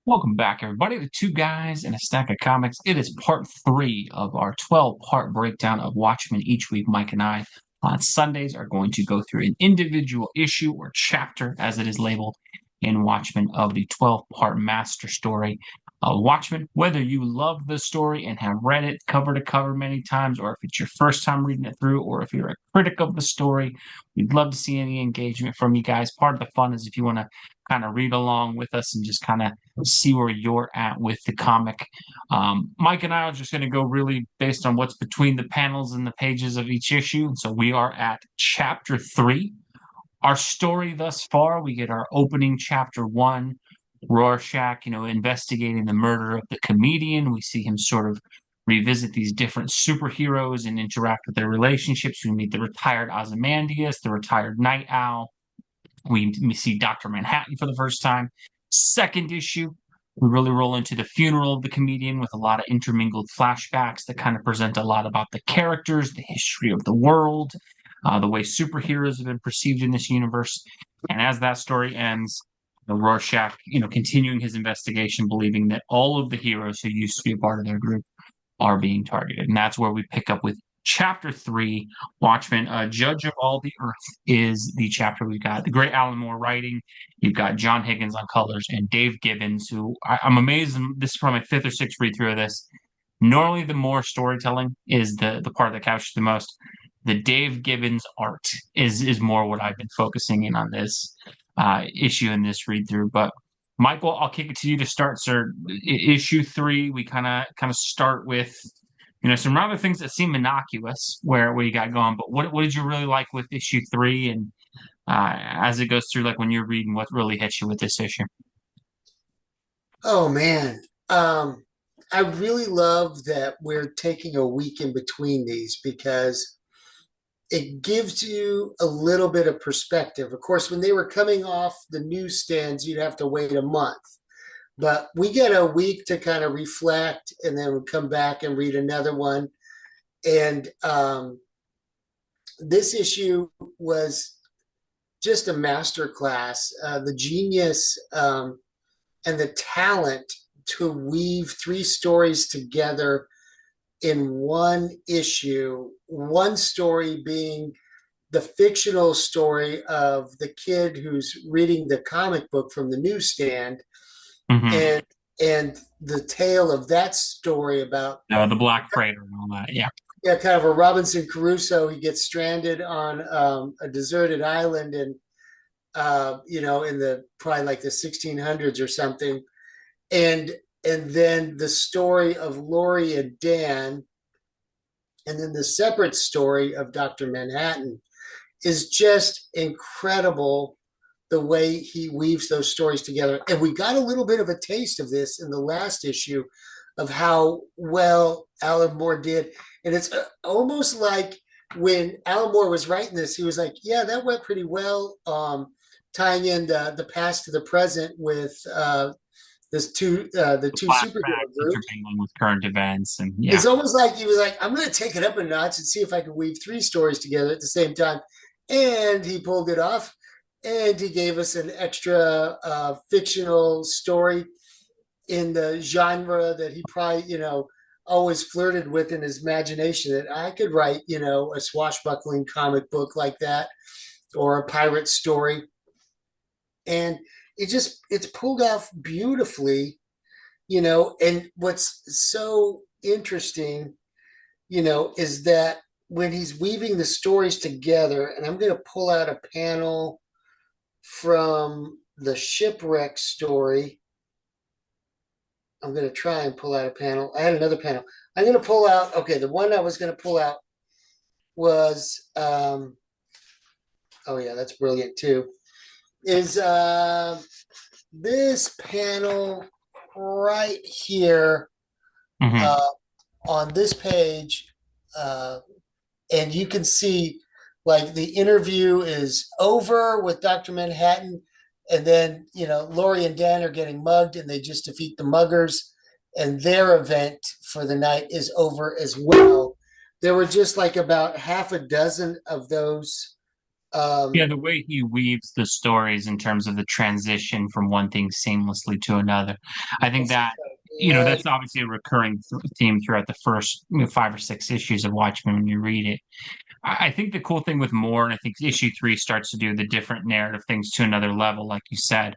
Welcome back, everybody, to Two Guys and a Stack of Comics. It is part three of our 12-part breakdown of Watchmen. Each week, Mike and I on Sundays are going to go through an individual issue or chapter, as it is labeled in Watchmen, of the 12-part master story of Watchmen. Whether you love the story and have read it cover to cover many times, or if it's your first time reading it through, or if you're a critic of the story, we'd love to see any engagement from you guys. Part of the fun is if you want to kind of read along with us and just kind of see where you're at with the comic. Mike and I are just going to go really based on what's between the panels and the pages of each issue. And so we are at chapter 3. Our story thus far, we get our opening chapter 1, Rorschach, investigating the murder of the comedian. We see him sort of revisit these different superheroes and interact with their relationships. We meet the retired Ozymandias, the retired Night Owl. We see Dr. Manhattan for the first time. Second issue, we really roll into the funeral of the comedian with a lot of intermingled flashbacks that kind of present a lot about the characters, the history of the world, the way superheroes have been perceived in this universe. And as that story ends, the Rorschach, continuing his investigation, believing that all of the heroes who used to be a part of their group are being targeted. And that's where we pick up with chapter 3, Watchmen. Judge of All the Earth is the chapter we've got. The great Alan Moore writing. You've got John Higgins on colors and Dave Gibbons, who I'm amazed. This is probably my fifth or sixth read through of this. Normally, the Moore storytelling is the part that captures the most. The Dave Gibbons art is more what I've been focusing in on this issue in this read through. But Michael, I'll kick it to you to start, sir. Issue 3, we kind of start with some rather things that seem innocuous where you got going. But what did you really like with issue 3, and as it goes through, like when you're reading, what really hits you with this issue? Oh man. I really love that we're taking a week in between these because it gives you a little bit of perspective. Of course, when they were coming off the newsstands, you'd have to wait a month. But we get a week to kind of reflect and then we come back and read another one. And this issue was just a masterclass. The genius and the talent to weave three stories together in one issue, one story being the fictional story of the kid who's reading the comic book from the newsstand, Mm-hmm. and the tale of that story about The Black Freighter and all that. Yeah. yeah, kind of a Robinson Crusoe. He gets stranded on a deserted island, and in the probably like the 1600s or something, and then the story of Laurie and Dan, and then the separate story of Dr. Manhattan is just incredible the way he weaves those stories together. And we got a little bit of a taste of this in the last issue of how well Alan Moore did. And it's almost like when Alan Moore was writing this, he was like, yeah, that went pretty well, tying in the past to the present with the two superhero Flashbacks groups. intermingling with current events, and yeah. It's almost like he was like, I'm going to take it up a notch and see if I can weave three stories together at the same time. And he pulled it off. And he gave us an extra fictional story in the genre that he probably, always flirted with in his imagination, that I could write, a swashbuckling comic book like that or a pirate story. And it's pulled off beautifully, and what's so interesting, is that when he's weaving the stories together, and I'm going to pull out a panel from the shipwreck story. I'm going to try and pull out a panel. I had another panel. I'm going to pull out, okay, the one I was going to pull out was, oh yeah, that's brilliant too, is this panel right here Mm-hmm. uh, on this page. And you can see like the interview is over with Dr. Manhattan, and then Laurie and Dan are getting mugged, and they just defeat the muggers, and their event for the night is over as well. There were just like about half a dozen of those Yeah, Um, the way he weaves the stories in terms of the transition from one thing seamlessly to another. I think it's that, like, that's obviously a recurring theme throughout the first, 5 or 6 issues of Watchmen when you read it. I think the cool thing with Moore, and I think issue 3 starts to do the different narrative things to another level, like you said.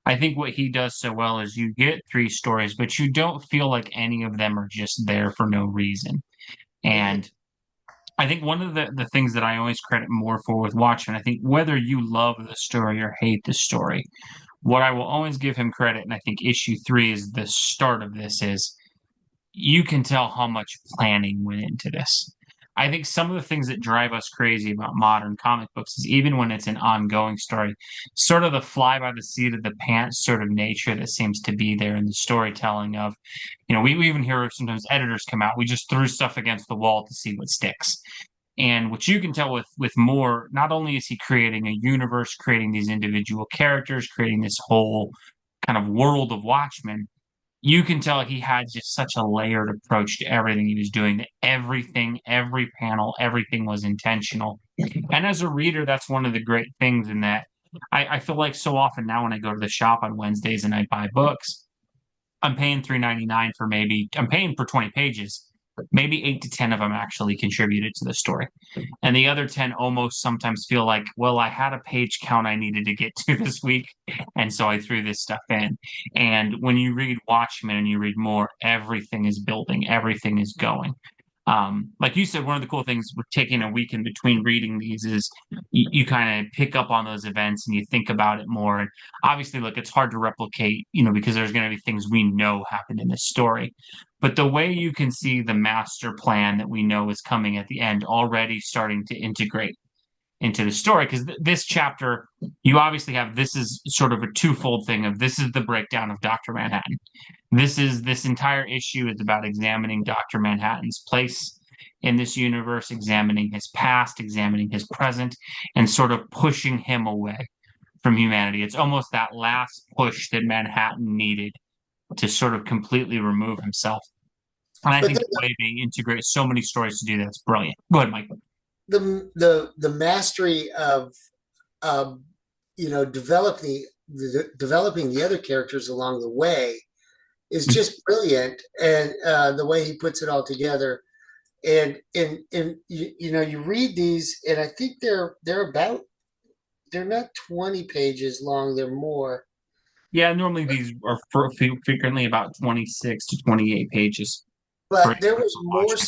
I think what he does so well is you get 3 stories, but you don't feel like any of them are just there for no reason. mhm. And I think one of the things that I always credit Moore for with Watchmen, I think whether you love the story or hate the story, what I will always give him credit, and I think issue 3 is the start of this, is you can tell how much planning went into this. I think some of the things that drive us crazy about modern comic books is even when it's an ongoing story, sort of the fly by the seat of the pants sort of nature that seems to be there in the storytelling of, we even hear sometimes editors come out, we just threw stuff against the wall to see what sticks. And what you can tell with Moore, not only is he creating a universe, creating these individual characters, creating this whole kind of world of Watchmen, you can tell he had just such a layered approach to everything he was doing, that everything, every panel, everything was intentional. And as a reader, that's one of the great things in that I feel like so often now when I go to the shop on Wednesdays and I buy books, I'm paying $3.99 for I'm paying for 20 pages. Maybe 8 to 10 of them actually contributed to the story. And the other 10 almost sometimes feel like, well, I had a page count I needed to get to this week. And so I threw this stuff in. And when you read Watchmen and you read more, everything is building, everything is going. Like you said, one of the cool things with taking a week in between reading these is you kind of pick up on those events and you think about it more. And obviously, look, it's hard to replicate, because there's going to be things we know happened in this story. But the way you can see the master plan that we know is coming at the end already starting to integrate into the story, because this chapter, you obviously have this is sort of a twofold thing of this is the breakdown of Dr. Manhattan. This entire issue is about examining Dr. Manhattan's place in this universe, examining his past, examining his present, and sort of pushing him away from humanity. It's almost that last push that Manhattan needed to sort of completely remove himself. And I but think the way they integrate so many stories to do that is brilliant. Go ahead, Mike. the mastery of um, developing the other characters along the way is just brilliant, and the way he puts it all together. And you read these, and I think they're not 20 pages long; they're more. Yeah, normally these are frequently about 26 to 28 pages for But there was Watchmen.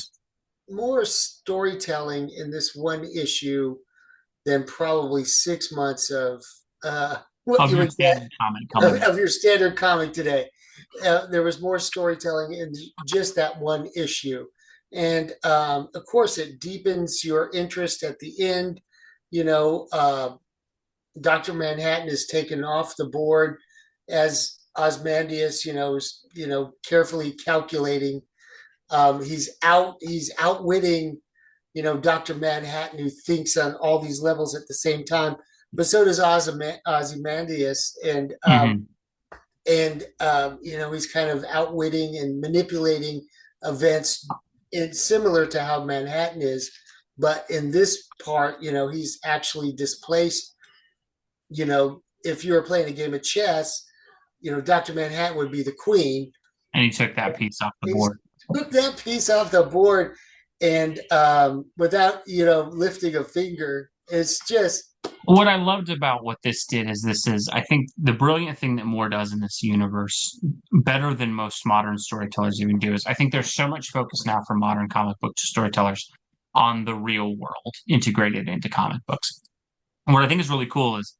more storytelling in this one issue than probably 6 months of what Of you your would get standard comment coming in. of your standard comic today. There was more storytelling in just that one issue. And of course, it deepens your interest at the end. You know, Dr. Manhattan is taken off the board as Osmandius, is, carefully calculating. He's outwitting, Dr. Manhattan, who thinks on all these levels at the same time. But so does Ozymandias, Mhm. he's kind of outwitting and manipulating events, similar to how Manhattan is. But in this part, he's actually displaced. If you were playing a game of chess, Dr. Manhattan would be the queen. And he took that piece off the He's board. took that piece off the board, and without lifting a finger. It's just What I loved about what this did is I think, the brilliant thing that Moore does in this universe, better than most modern storytellers even do, is I think there's so much focus now for modern comic book storytellers on the real world integrated into comic books. And what I think is really cool is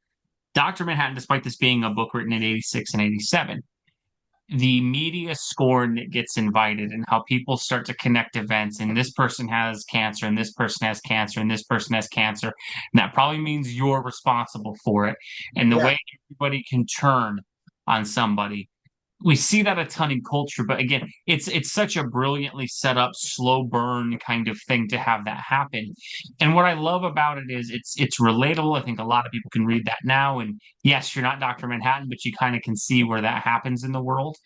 Dr. Manhattan, despite this being a book written in 86 and 87, the media scorn that gets invited and how people start to connect events, and this person has cancer and this person has cancer and this person has cancer, and that probably means you're responsible for it, and the yeah. way everybody can turn on somebody, we see that a ton in culture. But again, it's such a brilliantly set up slow burn kind of thing to have that happen. And what I love about it is it's relatable. I think a lot of people can read that now, and yes, you're not Dr. Manhattan, but you kind of can see where that happens in the world.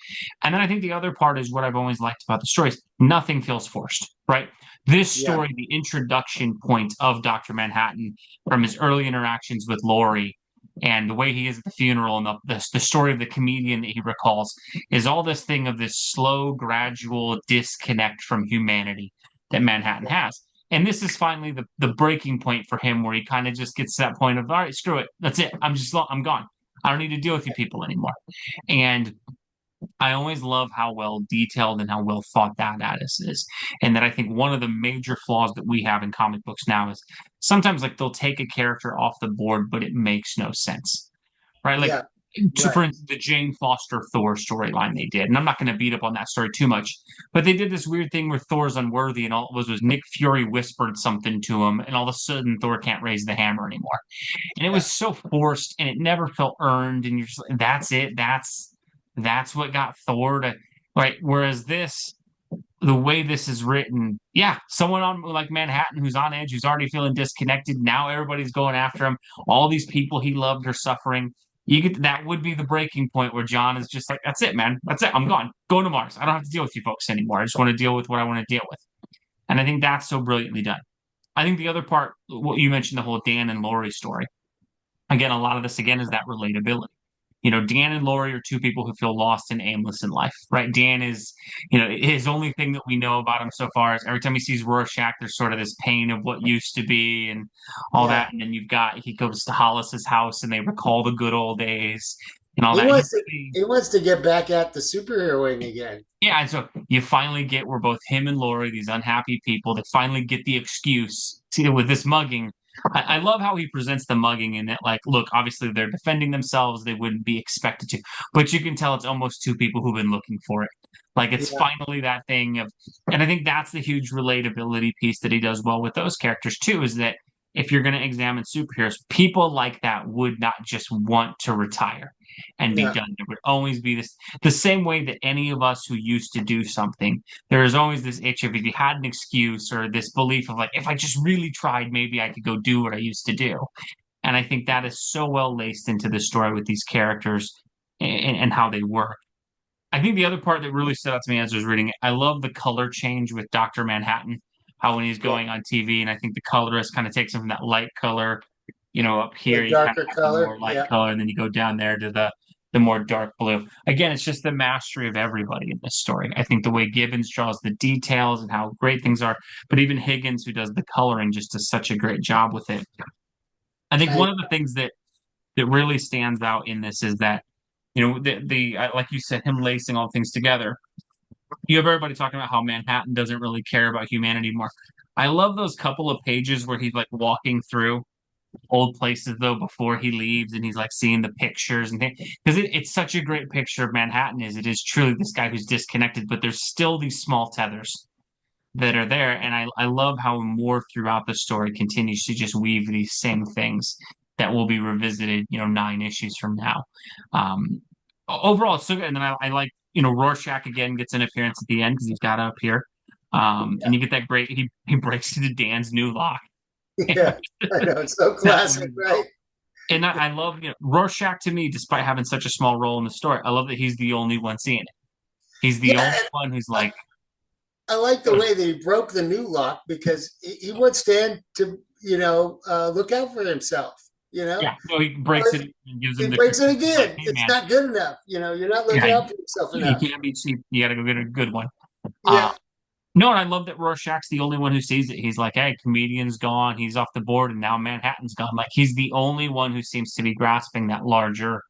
And then I think the other part is what I've always liked about the stories: nothing feels forced. right? This Yeah. story, the introduction point of Dr. Manhattan from his early interactions with Laurie and the way he is at the funeral and the story of the comedian that he recalls is all this thing of this slow, gradual disconnect from humanity that Manhattan has. And this is finally the breaking point for him where he kind of just gets to that point of, all right, screw it. That's it. I'm gone. I don't need to deal with you people anymore. And I always love how well detailed and how well thought that out is. And that I think one of the major flaws that we have in comic books now is sometimes like they'll take a character off the board, but it makes no sense. Right? Like Yeah. for Right. instance, the Jane Foster Thor storyline they did. And I'm not going to beat up on that story too much, but they did this weird thing where Thor's unworthy and all it was Nick Fury whispered something to him, and all of a sudden Thor can't raise the hammer anymore. And it Yeah. was so forced and it never felt earned, and you're just like, that's it. That's what got Thor to right. Whereas this, the way this is written, yeah, someone on like Manhattan who's on edge, who's already feeling disconnected. Now everybody's going after him. All these people he loved are suffering. You get that would be the breaking point where John is just like, that's it, man. That's it. I'm gone. Going to Mars. I don't have to deal with you folks anymore. I just want to deal with what I want to deal with. And I think that's so brilliantly done. I think the other part, what you mentioned, the whole Dan and Laurie story. Again, a lot of this again is that relatability. Dan and Laurie are two people who feel lost and aimless in life, right? Dan is, his only thing that we know about him so far is every time he sees Rorschach, there's sort of this pain of what used to be and all Yeah. that. And then he goes to Hollis's house and they recall the good old days and all He that. And you wants to see, he wants to get back at the superheroing again. yeah, and so you finally get where both him and Laurie, these unhappy people, they finally get the excuse to with this mugging. I love how he presents the mugging in that, like, look, obviously they're defending themselves, they wouldn't be expected to, but you can tell it's almost two people who've been looking for it. Like it's Yeah. finally that thing of, and I think that's the huge relatability piece that he does well with those characters too, is that if you're going to examine superheroes, people like that would not just want to retire and be Yeah. done. There would always be this the same way that any of us who used to do something, there is always this itch of if you had an excuse or this belief of like, if I just really tried, maybe I could go do what I used to do. And I think that is so well laced into the story with these characters and how they work. I think the other part that really stood out to me as I was reading it, I love the color change with Dr. Manhattan, how when he's Yeah. going on TV, and I think the colorist kind of takes him from that light color, up The here you kind of darker have the color. more light Yeah. color, and then you go down there to the more dark blue. Again, it's just the mastery of everybody in this story. I think the way Gibbons draws the details and how great things are, but even Higgins, who does the coloring, just does such a great job with it. I think I, one of the things that really stands out in this is that like you said, him lacing all things together. You have everybody talking about how Manhattan doesn't really care about humanity anymore. I love those couple of pages where he's like walking through old places though before he leaves and he's like seeing the pictures and things because it's such a great picture of Manhattan is it is truly this guy who's disconnected, but there's still these small tethers that are there. And I love how more throughout the story continues to just weave these same things that will be revisited, 9 issues from now. Overall, it's so good. And then I like, Rorschach again gets an appearance at the end because he's got to appear. And you get that great, he breaks into Dan's new lock. yeah. I know. It's so That classic, was right? and I love, Rorschach to me, despite having such a small role in the story, I love that he's the only one seeing it. He's the Yeah. only And one who's I, like, I like the way that he broke the new lock because he wants Dan to, look out for himself. You know, yeah, no, he breaks it and gives him he the breaks it critique. He's like, again. hey, It's man, not good enough. You're not yeah, looking out for yourself you enough. can't be cheap. You got to go get a good one. Uh, Yeah. no, and I love that Rorschach's the only one who sees it. He's like, hey, comedian's gone. He's off the board, and now Manhattan's gone. Like, he's the only one who seems to be grasping that larger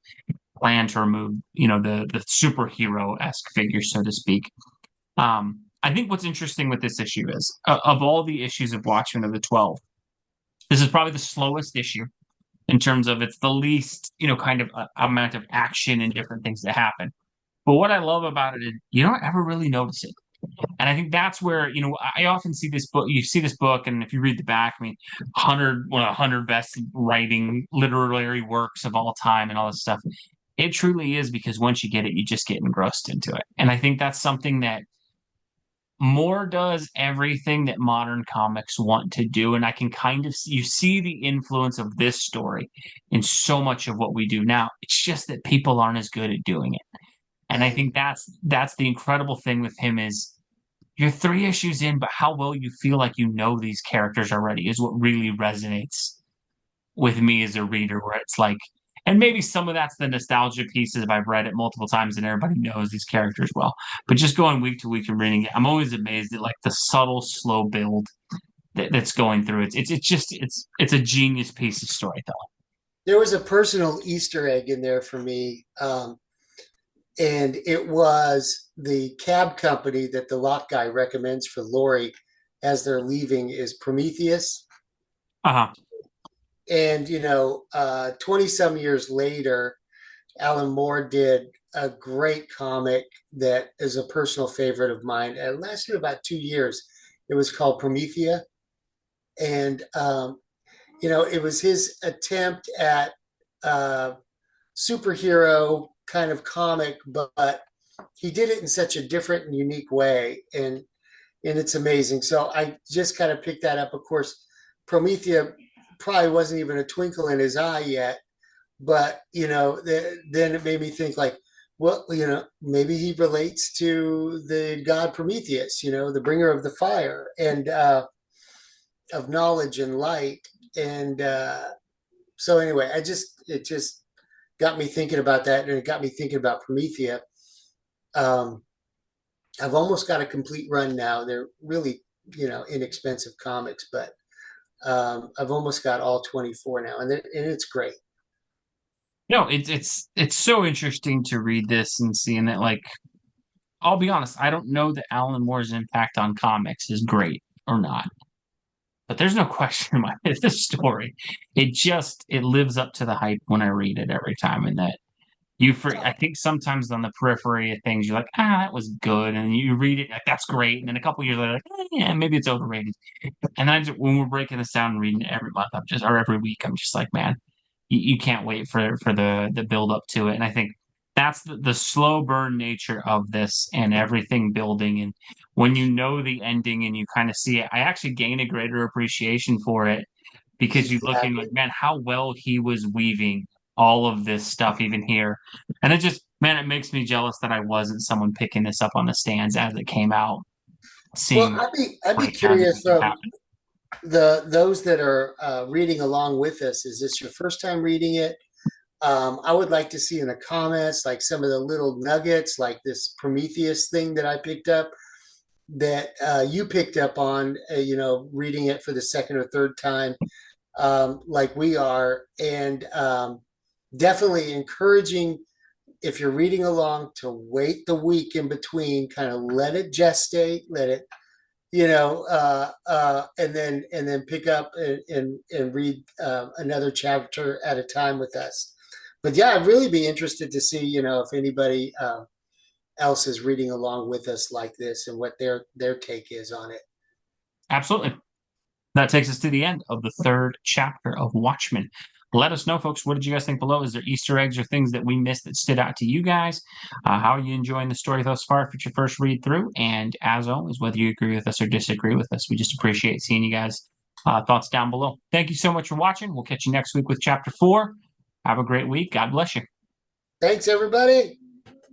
plan to remove, the superhero esque figure, so to speak. I think what's interesting with this issue is of all the issues of Watchmen of the 12, this is probably the slowest issue in terms of it's the least, kind of amount of action and different things that happen. But what I love about it is you don't ever really notice it. And I think that's where, I often see this book, you see this book, and if you read the back, I mean, 100 best writing literary works of all time and all this stuff. It truly is because once you get it, you just get engrossed into it. And I think that's something that Moore does everything that modern comics want to do. And I can kind of you see the influence of this story in so much of what we do now. It's just that people aren't as good at doing it. And I I think that's the incredible thing with him is you're 3 issues in, but how well you feel like you know these characters already is what really resonates with me as a reader, where it's like, and maybe some of that's the nostalgia pieces if I've read it multiple times and everybody knows these characters well. But just going week to week and reading it, I'm always amazed at like the subtle, slow build that's going through it. It's a genius piece of storytelling. There was a personal Easter egg in there for me, and it was the cab company that the lock guy recommends for Laurie as they're leaving is Prometheus. Uh-huh. And 20 some years later, Alan Moore did a great comic that is a personal favorite of mine. It lasted about 2 years. It was called Promethea, and it was his attempt at superhero kind of comic, but he did it in such a different and unique way, and it's amazing. So I just kind of picked that up. Of course, Promethea probably wasn't even a twinkle in his eye yet, but then it made me think like, well, maybe he relates to the god Prometheus, the bringer of the fire and of knowledge and light. And so anyway, it just got me thinking about that, and it got me thinking about Promethea. Um, I've almost got a complete run now. They're really, inexpensive comics, but I've almost got all 24 now, and it's great. No, it's so interesting to read this and seeing that like I'll be honest, I don't know that Alan Moore's impact on comics is great or not. But there's no question in my the story. It lives up to the hype when I read it every time. And that I think sometimes on the periphery of things, you're like, that was good. And you read it, like, that's great. And then a couple years later, like, yeah, maybe it's overrated. And then when we're breaking this down and reading it every month, or every week, I'm just like, man, you can't wait for the build up to it. And I think that's the slow burn nature of this and everything building. And when you know the ending and you kind of see it, I actually gain a greater appreciation for it because you look and Exactly. like, man, how well he was weaving all of this stuff even here. And it just, man, it makes me jealous that I wasn't someone picking this up on the stands as it came out, Well, seeing I'd be breakdowns and curious everything from happen. those that are reading along with us. Is this your first time reading it? I would like to see in the comments like some of the little nuggets, like this Prometheus thing that I picked up that you picked up on, reading it for the second or third time, like we are, and definitely encouraging if you're reading along to wait the week in between, kind of let it gestate, let it and then pick up and read another chapter at a time with us. But yeah, I'd really be interested to see if anybody else is reading along with us like this and what their take is on it. Absolutely. That takes us to the end of the third chapter of Watchmen. Let us know, folks. What did you guys think below? Is there Easter eggs or things that we missed that stood out to you guys? How are you enjoying the story thus far if it's your first read through? And as always, whether you agree with us or disagree with us, we just appreciate seeing you guys' thoughts down below. Thank you so much for watching. We'll catch you next week with chapter 4. Have a great week. God bless you. Thanks, everybody.